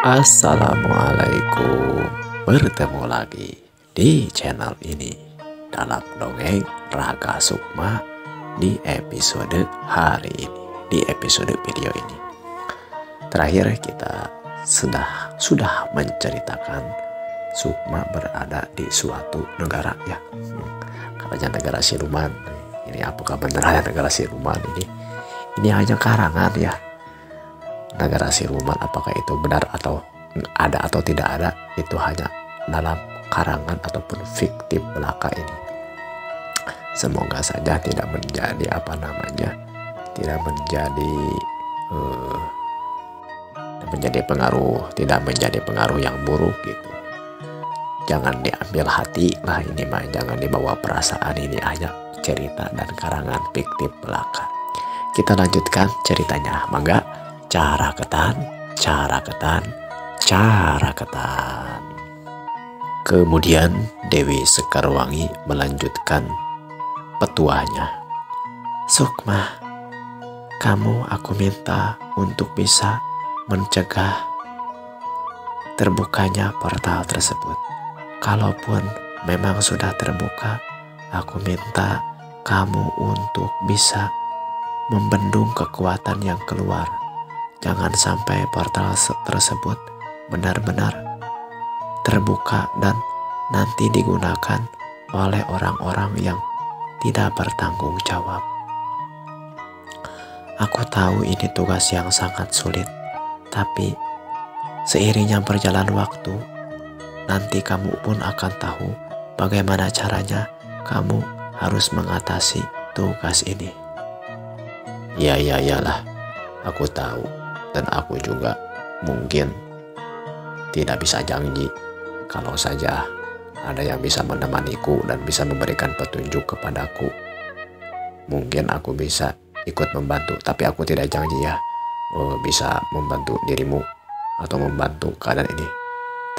Assalamualaikum, bertemu lagi di channel ini dalam dongeng Raga Sukma di episode hari ini, di episode video ini. Terakhir kita sudah menceritakan Sukma berada di suatu negara ya. Katanya negara siluman. Ini apakah benar negara siluman ini? Ini hanya karangan ya. Negara siluman apakah itu benar atau ada atau tidak ada, itu hanya dalam karangan ataupun fiktif belaka ini. Semoga saja tidak menjadi tidak menjadi pengaruh yang buruk gitu. Jangan diambil hati lah ini mah, jangan dibawa perasaan, ini hanya cerita dan karangan fiktif belaka. Kita lanjutkan ceritanya, mangga. Cara ketan. Kemudian Dewi Sekarwangi melanjutkan petuahnya. Sukma, kamu aku minta untuk bisa mencegah terbukanya portal tersebut. Kalaupun memang sudah terbuka, aku minta kamu untuk bisa membendung kekuatan yang keluar. Jangan sampai portal tersebut benar-benar terbuka dan nanti digunakan oleh orang-orang yang tidak bertanggung jawab. Aku tahu ini tugas yang sangat sulit, tapi seiringnya berjalan waktu, nanti kamu pun akan tahu bagaimana caranya kamu harus mengatasi tugas ini. Iyalah, aku tahu. Dan aku juga mungkin tidak bisa janji kalau saja ada yang bisa menemaniku dan bisa memberikan petunjuk kepadaku. Mungkin aku bisa ikut membantu, tapi aku tidak janji ya bisa membantu dirimu atau membantu keadaan ini.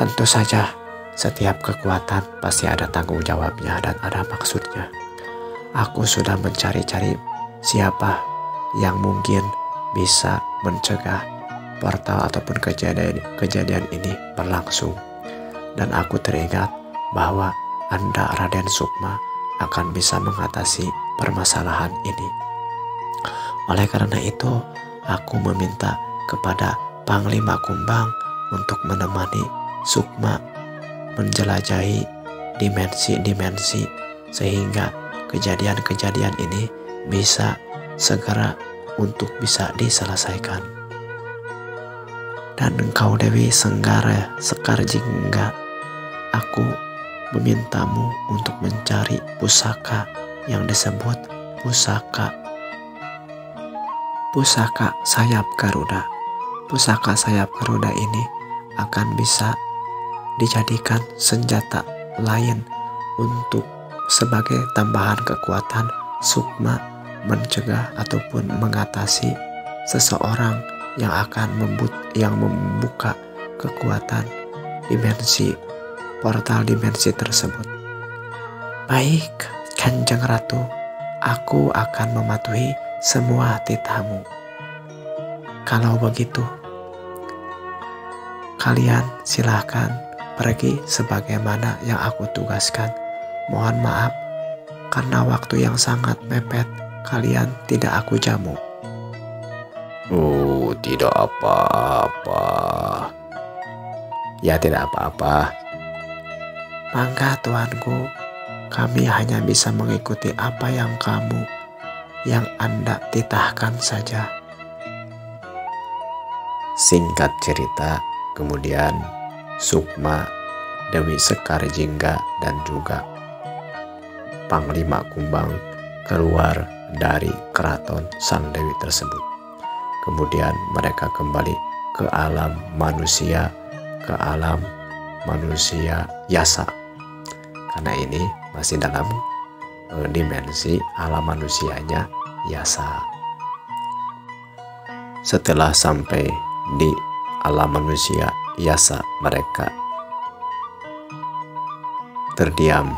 Tentu saja setiap kekuatan pasti ada tanggung jawabnya dan ada maksudnya. Aku sudah mencari-cari siapa yang mungkin bisa mencegah portal ataupun kejadian ini berlangsung. Dan aku teringat bahwa Anda Raden Sukma akan bisa mengatasi permasalahan ini. Oleh karena itu, aku meminta kepada Panglima Kumbang untuk menemani Sukma menjelajahi dimensi-dimensi sehingga kejadian-kejadian ini bisa segera untuk bisa diselesaikan. Dan engkau Dewi Sekarjingga, aku memintamu untuk mencari pusaka yang disebut pusaka sayap Garuda. Pusaka sayap Garuda ini akan bisa dijadikan senjata lain untuk sebagai tambahan kekuatan Sukma mencegah ataupun mengatasi seseorang yang akan membuka kekuatan portal dimensi tersebut. Baik, Kanjeng Ratu, aku akan mematuhi semua titahmu. Kalau begitu, kalian silahkan pergi sebagaimana yang aku tugaskan. Mohon maaf karena waktu yang sangat mepet, kalian tidak aku jamu. Tidak apa-apa. Ya tidak apa-apa. Mangga tuanku, kami hanya bisa mengikuti apa yang Anda titahkan saja. Singkat cerita, kemudian Sukma, Dewi Sekarjingga dan juga Panglima Kumbang keluar dari keraton sang dewi tersebut. Kemudian mereka kembali ke alam manusia Yasa. Karena ini masih dalam dimensi alam manusianya Yasa. Setelah sampai di alam manusia Yasa, mereka terdiam.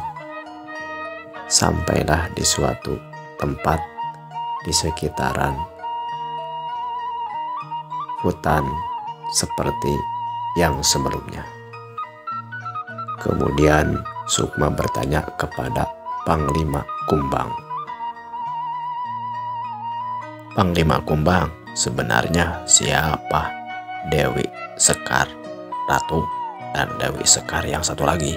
Sampailah di suatu tempat di sekitaran hutan seperti yang sebelumnya. Kemudian Sukma bertanya kepada Panglima Kumbang. Panglima Kumbang, sebenarnya siapa Dewi Sekar, Ratu, dan Dewi Sekar yang satu lagi?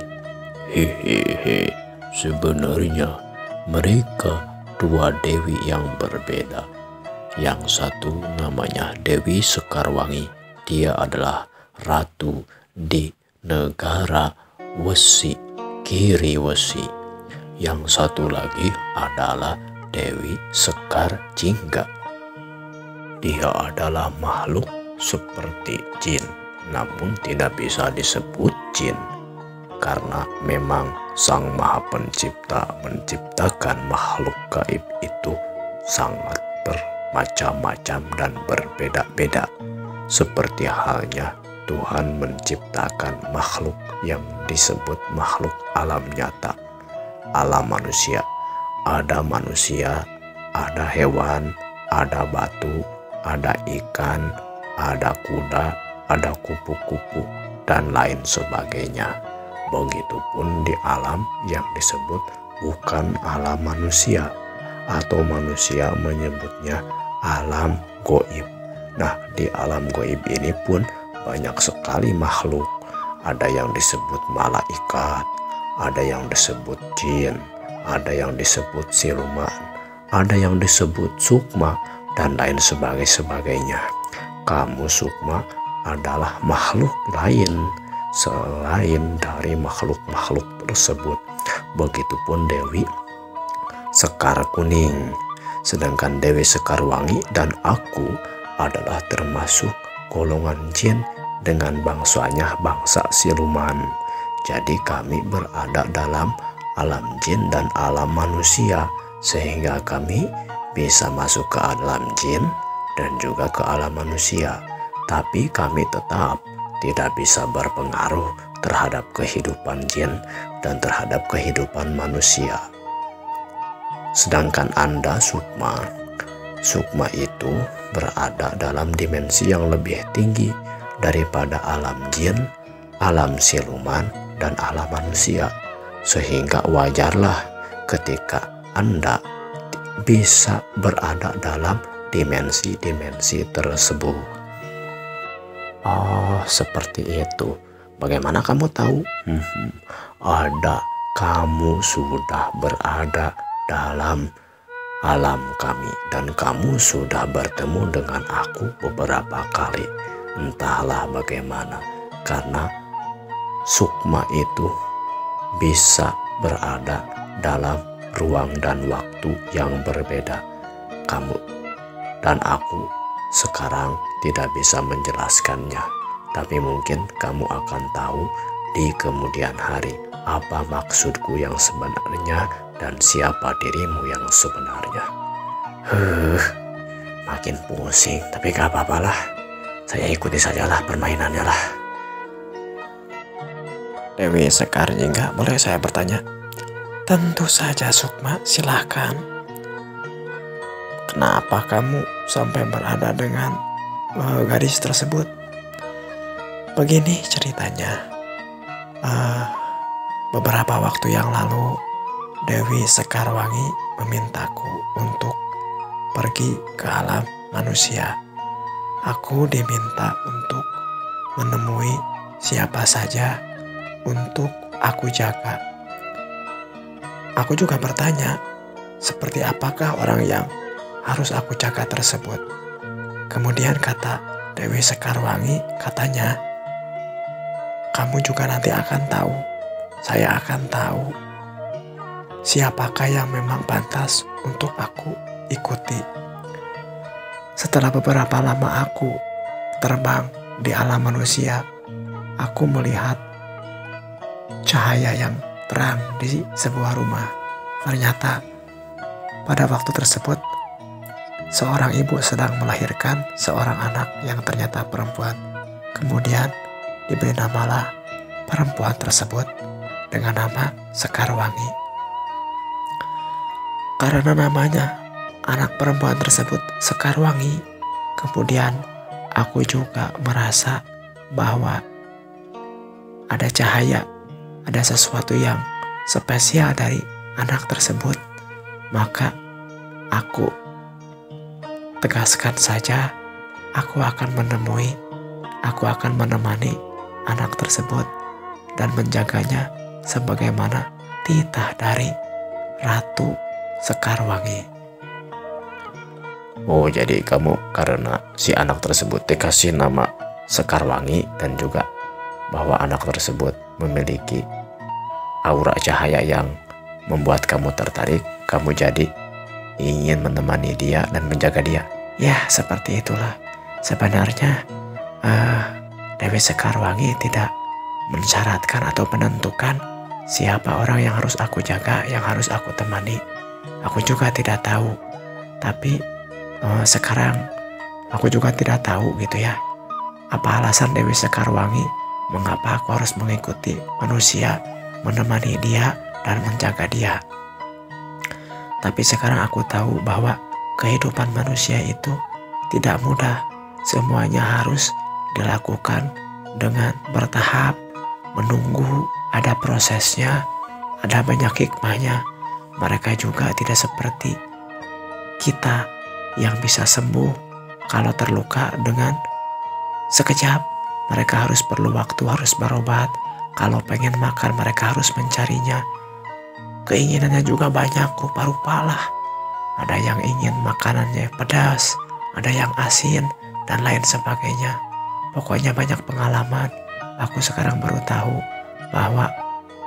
Hehehe, sebenarnya mereka dua dewi yang berbeda. Yang satu namanya Dewi Sekarwangi, dia adalah ratu di negara Wesi, Kiri Wesi. Yang satu lagi adalah Dewi Sekar Jingga. Dia adalah makhluk seperti jin, namun tidak bisa disebut jin karena memang Sang Maha Pencipta menciptakan makhluk gaib itu sangat bermacam-macam dan berbeda-beda. Seperti halnya Tuhan menciptakan makhluk yang disebut makhluk alam nyata, alam manusia. Ada manusia, ada hewan, ada batu, ada ikan, ada kuda, ada kupu-kupu, dan lain sebagainya. Begitupun di alam yang disebut bukan alam manusia, atau manusia menyebutnya alam goib. Nah, di alam goib ini pun banyak sekali makhluk. Ada yang disebut malaikat, ada yang disebut jin, ada yang disebut siluman, ada yang disebut sukma, dan lain sebagainya. Kamu Sukma adalah makhluk lain selain dari makhluk-makhluk tersebut. Begitupun Dewi Sekar Kuning. Sedangkan Dewi Sekarwangi dan aku adalah termasuk golongan jin dengan bangsanya bangsa siluman. Jadi kami berada dalam alam jin dan alam manusia, sehingga kami bisa masuk ke alam jin dan juga ke alam manusia. Tapi kami tetap tidak bisa berpengaruh terhadap kehidupan jin dan terhadap kehidupan manusia. Sedangkan Anda Sukma itu berada dalam dimensi yang lebih tinggi daripada alam jin, alam siluman, dan alam manusia. Sehingga wajarlah ketika Anda bisa berada dalam dimensi-dimensi tersebut. Oh, seperti itu. Bagaimana kamu tahu? Ada, kamu sudah berada dalam alam kami dan kamu sudah bertemu dengan aku beberapa kali. Entahlah bagaimana, karena Sukma itu bisa berada dalam ruang dan waktu yang berbeda. Kamu dan aku sekarang tidak bisa menjelaskannya, tapi mungkin kamu akan tahu di kemudian hari apa maksudku yang sebenarnya dan siapa dirimu yang sebenarnya. Makin pusing, tapi gak apa-apa lah. Saya ikuti sajalah permainannya lah. Dewi Sekar Jingga, boleh saya bertanya? Tentu saja Sukma, silahkan. Kenapa kamu sampai berada dengan gadis tersebut? Begini ceritanya. Beberapa waktu yang lalu Dewi Sekarwangi memintaku untuk pergi ke alam manusia. Aku diminta untuk menemui siapa saja untuk aku jaga. Aku juga bertanya, seperti apakah orang yang harus aku jaga tersebut. Kemudian kata Dewi Sekarwangi, katanya, kamu juga nanti akan tahu, saya akan tahu siapakah yang memang pantas untuk aku ikuti. Setelah beberapa lama aku terbang di alam manusia, aku melihat cahaya yang terang di sebuah rumah. Ternyata pada waktu tersebut seorang ibu sedang melahirkan seorang anak yang ternyata perempuan. Kemudian diberi namalah perempuan tersebut dengan nama Sekarwangi. Karena namanya anak perempuan tersebut Sekarwangi, kemudian aku juga merasa bahwa ada cahaya, ada sesuatu yang spesial dari anak tersebut, maka aku tegaskan saja, aku akan menemani anak tersebut dan menjaganya sebagaimana titah dari Ratu Sekarwangi. Oh, jadi kamu karena si anak tersebut dikasih nama Sekarwangi dan juga bahwa anak tersebut memiliki aura cahaya yang membuat kamu tertarik, kamu jadi ingin menemani dia dan menjaga dia. Ya, seperti itulah. Sebenarnya Dewi Sekarwangi tidak mensyaratkan atau menentukan siapa orang yang harus aku jaga, yang harus aku temani. Aku juga tidak tahu. Tapi sekarang aku juga tidak tahu gitu ya. Apa alasan Dewi Sekarwangi mengapa aku harus mengikuti manusia, menemani dia dan menjaga dia. Tapi sekarang aku tahu bahwa kehidupan manusia itu tidak mudah. Semuanya harus dilakukan dengan bertahap, menunggu, ada prosesnya, ada banyak hikmahnya. Mereka juga tidak seperti kita yang bisa sembuh kalau terluka dengan sekejap. Mereka harus perlu waktu, harus berobat. Kalau pengen makan mereka harus mencarinya. Keinginannya juga banyak, rupa-rupa lah. Ada yang ingin makanannya pedas, ada yang asin, dan lain sebagainya. Pokoknya banyak pengalaman. Aku sekarang baru tahu bahwa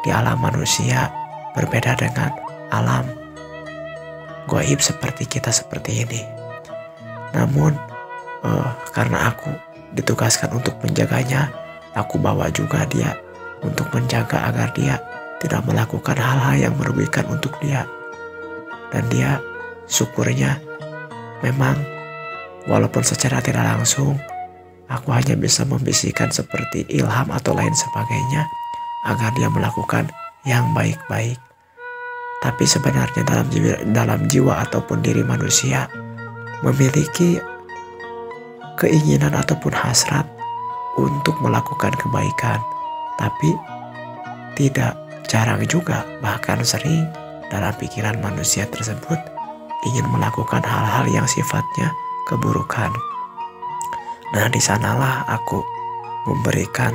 di alam manusia berbeda dengan alam gaib seperti kita seperti ini. Namun karena aku ditugaskan untuk menjaganya, aku bawa juga dia untuk menjaga agar dia tidak melakukan hal-hal yang merugikan untuk dia. Dan dia syukurnya memang walaupun secara tidak langsung aku hanya bisa membisikkan seperti ilham atau lain sebagainya agar dia melakukan yang baik-baik. Tapi sebenarnya dalam jiwa ataupun diri manusia memiliki keinginan ataupun hasrat untuk melakukan kebaikan. Tapi tidak jarang juga, bahkan sering dalam pikiran manusia tersebut ingin melakukan hal-hal yang sifatnya keburukan. Nah, di sanalah aku memberikan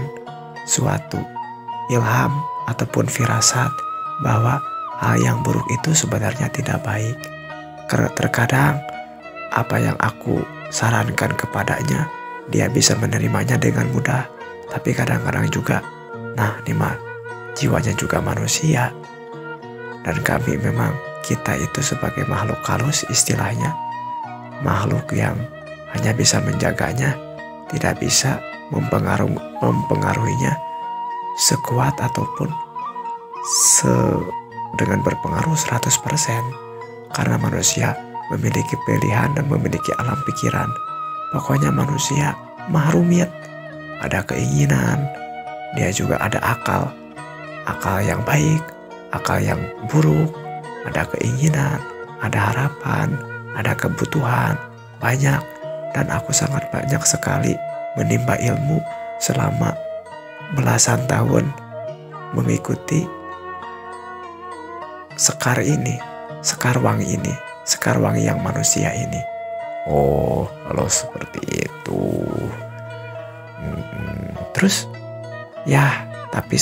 suatu ilham ataupun firasat bahwa hal yang buruk itu sebenarnya tidak baik. Terkadang apa yang aku sarankan kepadanya, dia bisa menerimanya dengan mudah. Tapi kadang-kadang juga, nah ini mah jiwanya juga manusia. Dan kami memang, kita itu sebagai makhluk halus istilahnya, makhluk yang hanya bisa menjaganya, tidak bisa mempengaruhinya sekuat ataupun dengan berpengaruh 100%. Karena manusia memiliki pilihan dan memiliki alam pikiran. Pokoknya manusia mahrumit, ada keinginan, dia juga ada akal yang baik, akal yang buruk, ada keinginan, ada harapan, ada kebutuhan, banyak. Dan aku sangat banyak sekali menimba ilmu selama belasan tahun mengikuti Sekarwangi yang manusia ini. Oh, kalau seperti itu. Terus ya, tapi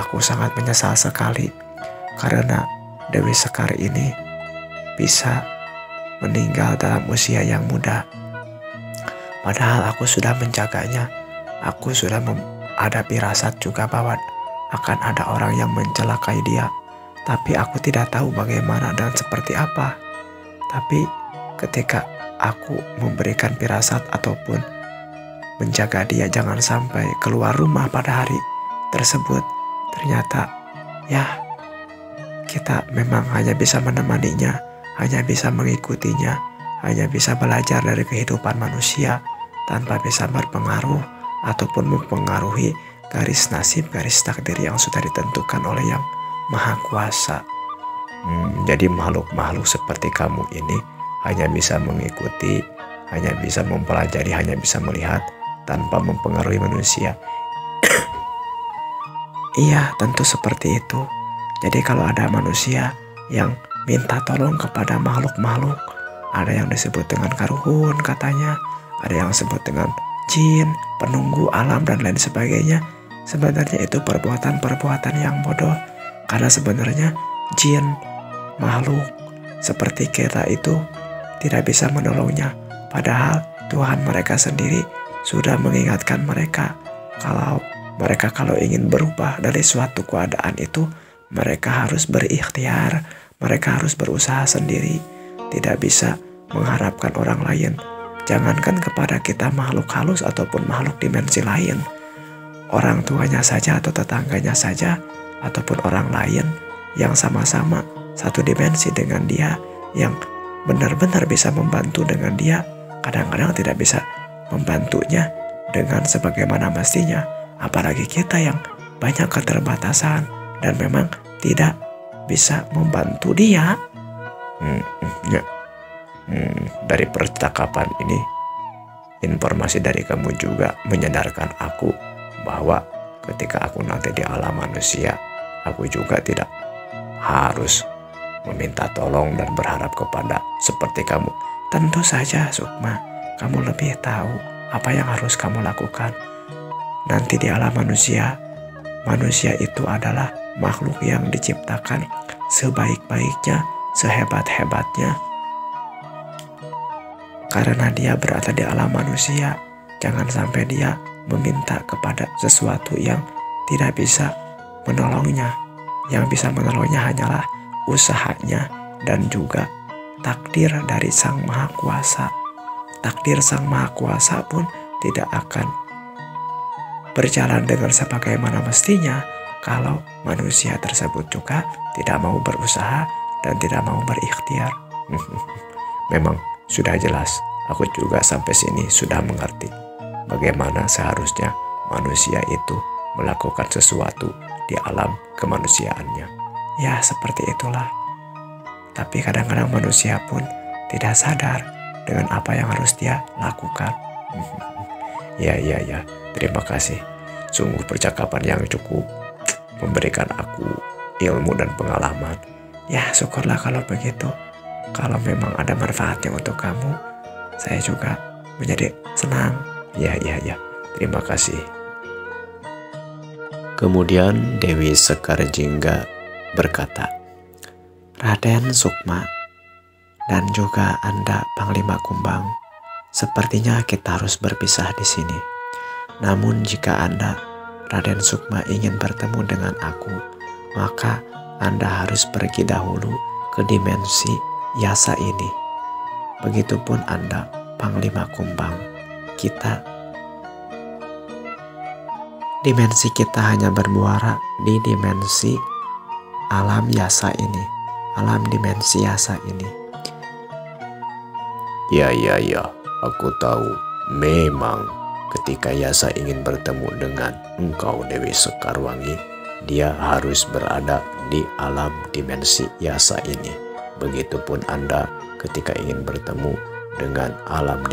aku sangat menyesal sekali karena Dewi Sekar ini bisa meninggal dalam usia yang muda. Padahal aku sudah menjaganya. Aku sudah ada firasat juga bahwa akan ada orang yang mencelakai dia. Tapi aku tidak tahu bagaimana dan seperti apa. Tapi ketika aku memberikan firasat ataupun menjaga dia jangan sampai keluar rumah pada hari tersebut, ternyata ya kita memang hanya bisa menemaninya, hanya bisa mengikutinya, hanya bisa belajar dari kehidupan manusia tanpa bisa berpengaruh ataupun mempengaruhi garis nasib, garis takdir yang sudah ditentukan oleh Yang Maha Kuasa. Jadi makhluk-makhluk seperti kamu ini hanya bisa mengikuti, hanya bisa mempelajari, hanya bisa melihat tanpa mempengaruhi manusia. Iya, tentu seperti itu. Jadi kalau ada manusia yang minta tolong kepada makhluk-makhluk, ada yang disebut dengan karuhun katanya, ada yang disebut dengan jin, penunggu alam dan lain sebagainya. Sebenarnya itu perbuatan-perbuatan yang bodoh. Karena sebenarnya jin, makhluk seperti kita itu tidak bisa menolongnya. Padahal Tuhan mereka sendiri sudah mengingatkan mereka kalau ingin berubah dari suatu keadaan itu, mereka harus berikhtiar, mereka harus berusaha sendiri, tidak bisa mengharapkan orang lain. Jangankan kepada kita makhluk halus ataupun makhluk dimensi lain, orang tuanya saja atau tetangganya saja, ataupun orang lain yang sama-sama satu dimensi dengan dia, yang benar-benar bisa membantu dengan dia, kadang-kadang tidak bisa membantunya dengan sebagaimana mestinya. Apalagi kita yang banyak keterbatasan dan memang tidak bisa membantu dia. Dari percakapan ini, informasi dari kamu juga menyadarkan aku bahwa ketika aku nanti di alam manusia, aku juga tidak harus meminta tolong dan berharap kepada seperti kamu. Tentu saja Sukma, kamu lebih tahu apa yang harus kamu lakukan. Nanti di alam manusia, manusia itu adalah makhluk yang diciptakan sebaik-baiknya, sehebat-hebatnya. Karena dia berada di alam manusia, jangan sampai dia meminta kepada sesuatu yang tidak bisa menolongnya. Yang bisa menolongnya hanyalah usahanya dan juga takdir dari Sang Maha Kuasa. Takdir Sang Maha Kuasa pun tidak akan berjalan dengan sebagaimana mestinya kalau manusia tersebut juga tidak mau berusaha dan tidak mau berikhtiar. Memang sudah jelas, aku juga sampai sini sudah mengerti bagaimana seharusnya manusia itu melakukan sesuatu di alam kemanusiaannya. Ya, seperti itulah. Tapi kadang-kadang manusia pun tidak sadar dengan apa yang harus dia lakukan. Ya. Terima kasih. Sungguh percakapan yang cukup memberikan aku ilmu dan pengalaman. Ya, syukurlah kalau begitu. Kalau memang ada manfaatnya untuk kamu, saya juga menjadi senang. Ya. Terima kasih. Kemudian Dewi Sekar Jingga berkata, Raden Sukma dan juga Anda Panglima Kumbang, sepertinya kita harus berpisah di sini. Namun jika Anda, Raden Sukma, ingin bertemu dengan aku, maka Anda harus pergi dahulu ke dimensi Yasa ini. Begitupun Anda, Panglima Kumbang. Dimensi kita hanya bermuara di dimensi alam Yasa ini, alam dimensi Yasa ini. Ya, aku tahu. Memang ketika Yasa ingin bertemu dengan engkau Dewi Sekarwangi, dia harus berada di alam dimensi Yasa ini. Begitupun Anda ketika ingin bertemu dengan alam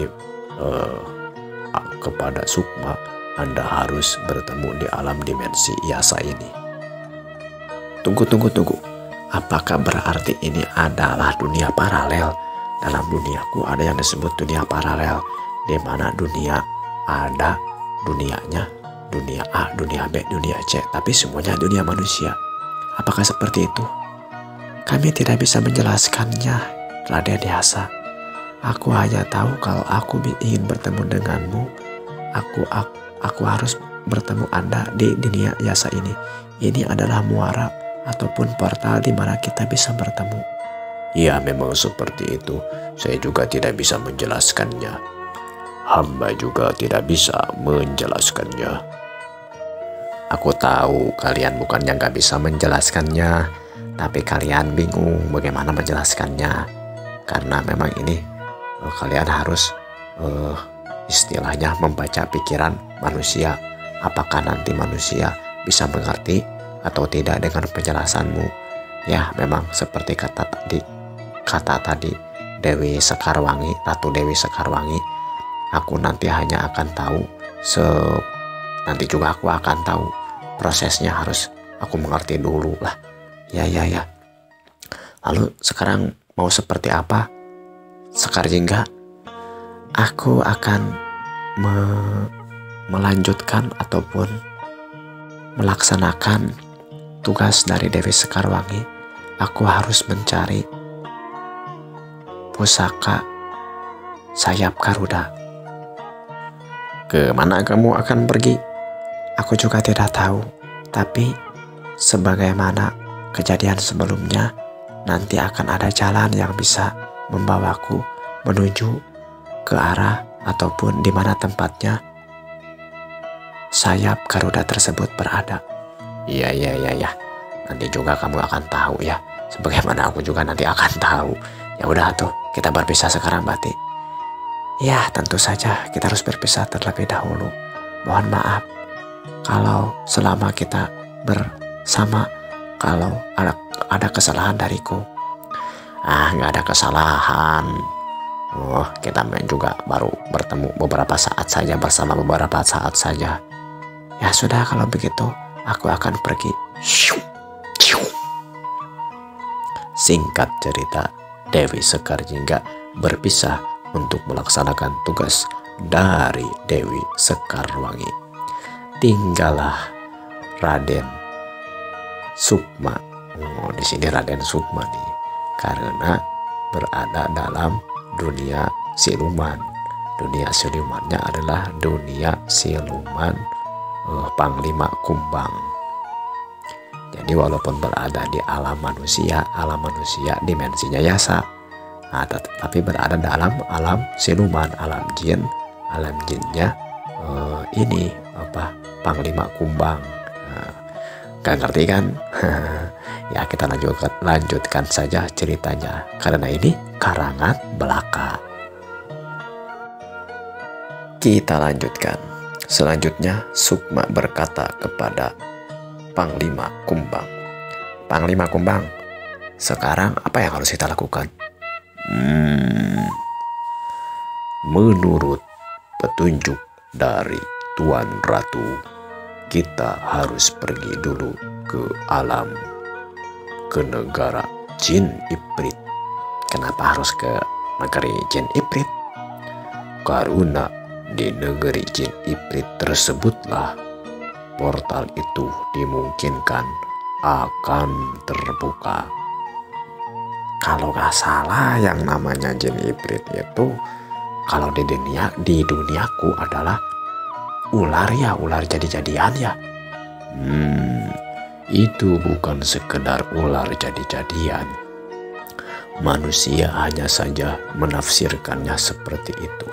kepada Sukma, Anda harus bertemu di alam dimensi Yasa ini. Tunggu. Apakah berarti ini adalah dunia paralel? Dalam duniaku ada yang disebut dunia paralel, di mana dunia ada dunianya, dunia A, dunia B, dunia C, tapi semuanya dunia manusia. Apakah seperti itu? Kami tidak bisa menjelaskannya, Raden Yasa. Aku hanya tahu kalau aku ingin bertemu denganmu, aku harus bertemu Anda di dunia Yasa ini. Ini adalah muara ataupun portal di mana kita bisa bertemu. Ya, memang seperti itu. Saya juga tidak bisa menjelaskannya. Hamba juga tidak bisa menjelaskannya. Aku tahu kalian bukannya gak bisa menjelaskannya, tapi kalian bingung bagaimana menjelaskannya. Karena memang ini kalian harus istilahnya membaca pikiran manusia. Apakah nanti manusia bisa mengerti atau tidak dengan penjelasanmu? Ya, memang seperti kata tadi Dewi Sekarwangi, Ratu Dewi Sekarwangi, aku nanti hanya akan tahu nanti juga aku akan tahu prosesnya harus aku mengerti dulu lah. Ya. Lalu sekarang mau seperti apa, Sekar Jingga? Aku akan melanjutkan ataupun melaksanakan tugas dari Dewi Sekarwangi. Aku harus mencari pusaka sayap Garuda. Kemana kamu akan pergi? Aku juga tidak tahu, tapi sebagaimana kejadian sebelumnya, nanti akan ada jalan yang bisa membawaku menuju ke arah ataupun di mana tempatnya sayap Garuda tersebut berada. Iya. Nanti juga kamu akan tahu ya. Sebagaimana aku juga nanti akan tahu. Ya udah tuh, kita berpisah sekarang, Bati. Ya, tentu saja kita harus berpisah terlebih dahulu. Mohon maaf kalau selama kita bersama, kalau ada kesalahan dariku. Nggak ada kesalahan. Kita juga baru bertemu beberapa saat saja, bersama beberapa saat saja. Ya sudah, kalau begitu aku akan pergi. Singkat cerita, Dewi Sekar Jingga berpisah untuk melaksanakan tugas dari Dewi Sekarwangi. Tinggallah Raden Sukma. Di sini Raden Sukma nih, karena berada dalam dunia siluman. Dunia silumannya adalah dunia siluman Panglima Kumbang. Jadi walaupun berada di alam manusia dimensinya Yasa, tapi berada dalam alam siluman, alam jinnya ini Panglima Kumbang. Gak ngerti kan? Ya, kita lanjutkan saja ceritanya, karena ini karangan belaka. Kita lanjutkan. Selanjutnya Sukma berkata kepada Panglima Kumbang, Panglima Kumbang, sekarang apa yang harus kita lakukan? Menurut petunjuk dari Tuan Ratu, kita harus pergi dulu ke negara Jin Iprit. Kenapa harus ke negeri Jin Iprit? Karena di negeri Jin Iprit tersebutlah portal itu dimungkinkan akan terbuka. Kalau gak salah, yang namanya Jin Iprit itu kalau di duniaku adalah ular jadi-jadian ya. Itu bukan sekedar ular jadi-jadian. Manusia hanya saja menafsirkannya seperti itu.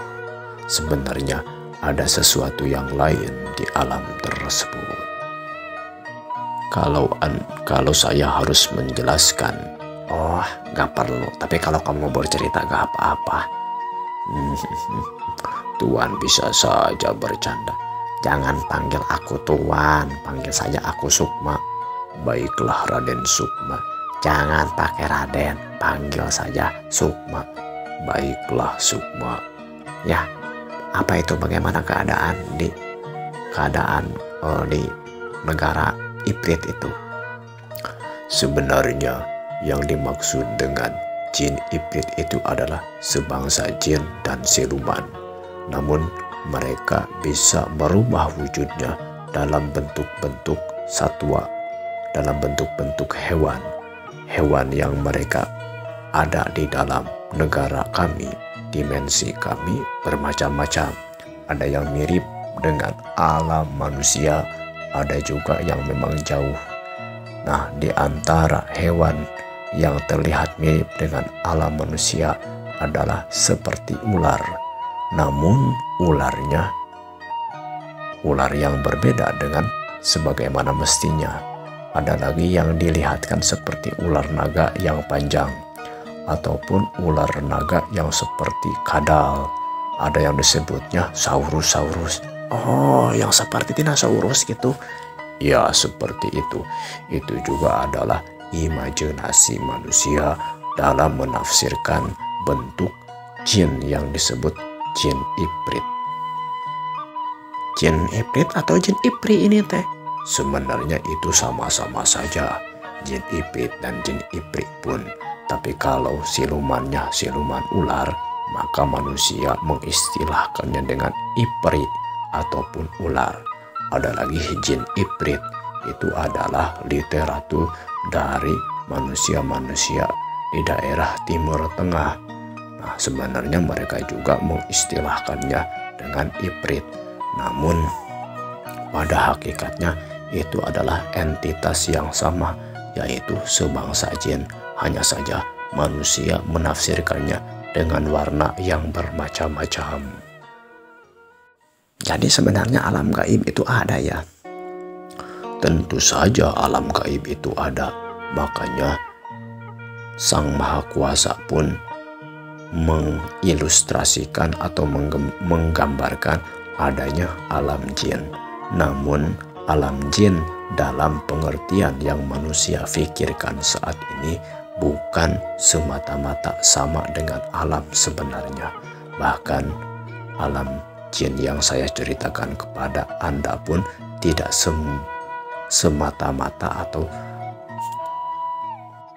Sebenarnya ada sesuatu yang lain di alam tersebut. Kalau saya harus menjelaskan, gak perlu. Tapi kalau kamu mau bercerita gak apa-apa. Tuan bisa saja bercanda. Jangan panggil aku Tuan, panggil saja aku Sukma. Baiklah Raden Sukma. Jangan pakai Raden, panggil saja Sukma. Baiklah Sukma. Ya, apa itu, bagaimana keadaan di negara Iprit itu? Sebenarnya yang dimaksud dengan Jin Iprit itu adalah sebangsa jin dan siluman. Namun mereka bisa merubah wujudnya dalam bentuk-bentuk satwa, dalam bentuk-bentuk hewan. Hewan yang mereka ada di dalam negara kami, dimensi kami bermacam-macam. Ada yang mirip dengan alam manusia, ada juga yang memang jauh. Nah, di antara hewan yang terlihat mirip dengan alam manusia adalah seperti ular. Namun ular yang berbeda dengan sebagaimana mestinya. Ada lagi yang dilihatkan seperti ular naga yang panjang, ataupun ular naga yang seperti kadal. Ada yang disebutnya saurus. Yang seperti dinosaurus gitu. Ya, seperti itu. Itu juga adalah imajinasi manusia dalam menafsirkan bentuk jin yang disebut Jin Iprit. Jin Iprit atau Jin Ipri ini teh? sebenarnya itu sama-sama saja, jin iprit dan jin iprit pun. Tapi kalau silumannya siluman ular, maka manusia mengistilahkannya dengan iprit ataupun ular. Ada lagi jin iprit, itu adalah literatur dari manusia-manusia di daerah Timur Tengah. Nah, sebenarnya mereka juga mengistilahkannya dengan iprit. Namun pada hakikatnya itu adalah entitas yang sama, yaitu sebangsa jin. Hanya saja manusia menafsirkannya dengan warna yang bermacam-macam. Jadi sebenarnya alam gaib itu ada ya? Tentu saja alam gaib itu ada. Makanya Sang Maha Kuasa pun mengilustrasikan atau menggambarkan adanya alam jin. Namun alam jin dalam pengertian yang manusia pikirkan saat ini bukan semata-mata sama dengan alam sebenarnya. Bahkan alam jin yang saya ceritakan kepada Anda pun tidak semata-mata atau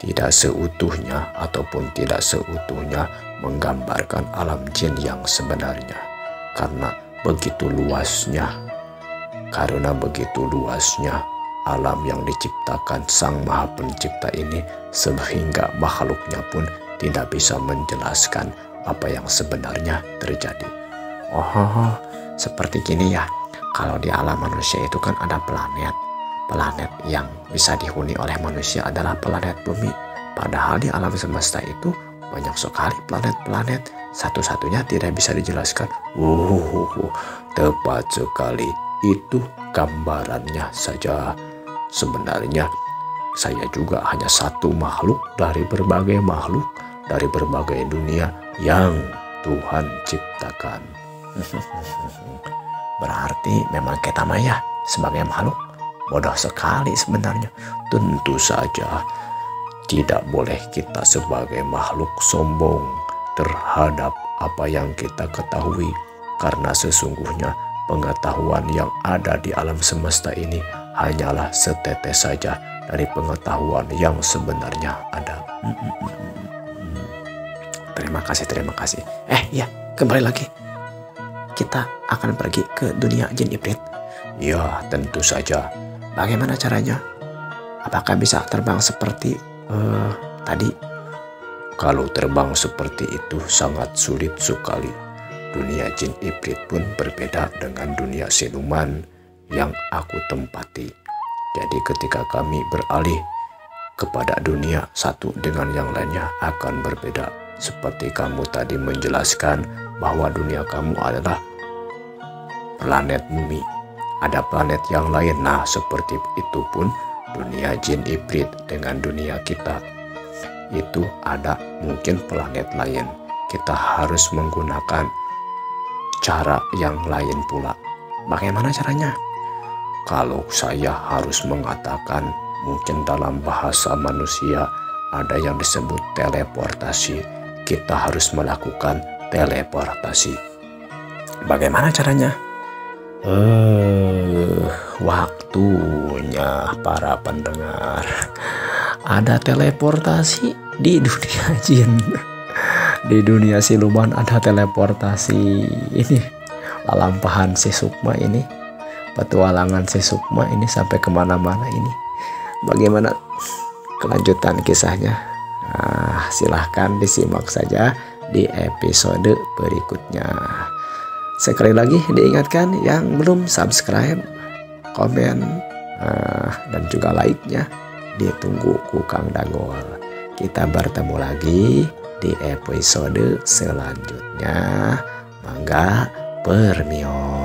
tidak seutuhnya ataupun tidak seutuhnya menggambarkan alam jin yang sebenarnya. Karena begitu luasnya alam yang diciptakan Sang Maha Pencipta ini, sehingga makhluknya pun tidak bisa menjelaskan apa yang sebenarnya terjadi. Oh, seperti gini ya. Kalau di alam manusia itu kan ada planet. Planet yang bisa dihuni oleh manusia adalah planet bumi. Padahal di alam semesta itu banyak sekali planet-planet. Satu-satunya tidak bisa dijelaskan. Tepat sekali. Itu gambarannya saja. Sebenarnya saya juga hanya satu makhluk dari berbagai makhluk, dari berbagai dunia yang Tuhan ciptakan. Berarti memang kita maya sebagai makhluk bodoh sekali sebenarnya. Tentu saja tidak boleh kita sebagai makhluk sombong terhadap apa yang kita ketahui, karena sesungguhnya pengetahuan yang ada di alam semesta ini hanyalah setetes saja dari pengetahuan yang sebenarnya ada. Terima kasih. Ya, kembali lagi. Kita akan pergi ke dunia jin iprit. Ya, tentu saja. Bagaimana caranya? Apakah bisa terbang seperti tadi? Kalau terbang seperti itu sangat sulit sekali. Dunia jin iprit pun berbeda dengan dunia siluman yang aku tempati. Jadi ketika kami beralih kepada dunia satu dengan yang lainnya akan berbeda. Seperti kamu tadi menjelaskan bahwa dunia kamu adalah planet bumi. Ada planet yang lain. Nah, seperti itu pun dunia jin iprit dengan dunia kita. Itu ada mungkin planet lain. Kita harus menggunakan cara yang lain pula. Bagaimana caranya? Kalau saya harus mengatakan, mungkin dalam bahasa manusia ada yang disebut teleportasi. Kita harus melakukan teleportasi. Bagaimana caranya? Waktunya para pendengar. Ada teleportasi di dunia jin. Di dunia siluman ada teleportasi. Ini lalampahan si Sukma ini. Petualangan si Sukma ini sampai kemana-mana ini. Bagaimana kelanjutan kisahnya? Nah, silahkan disimak saja di episode berikutnya. Sekali lagi diingatkan yang belum subscribe, komen, dan juga like-nya ditunggu ku Kang Dagol. Kita bertemu lagi di episode selanjutnya. Mangga permio.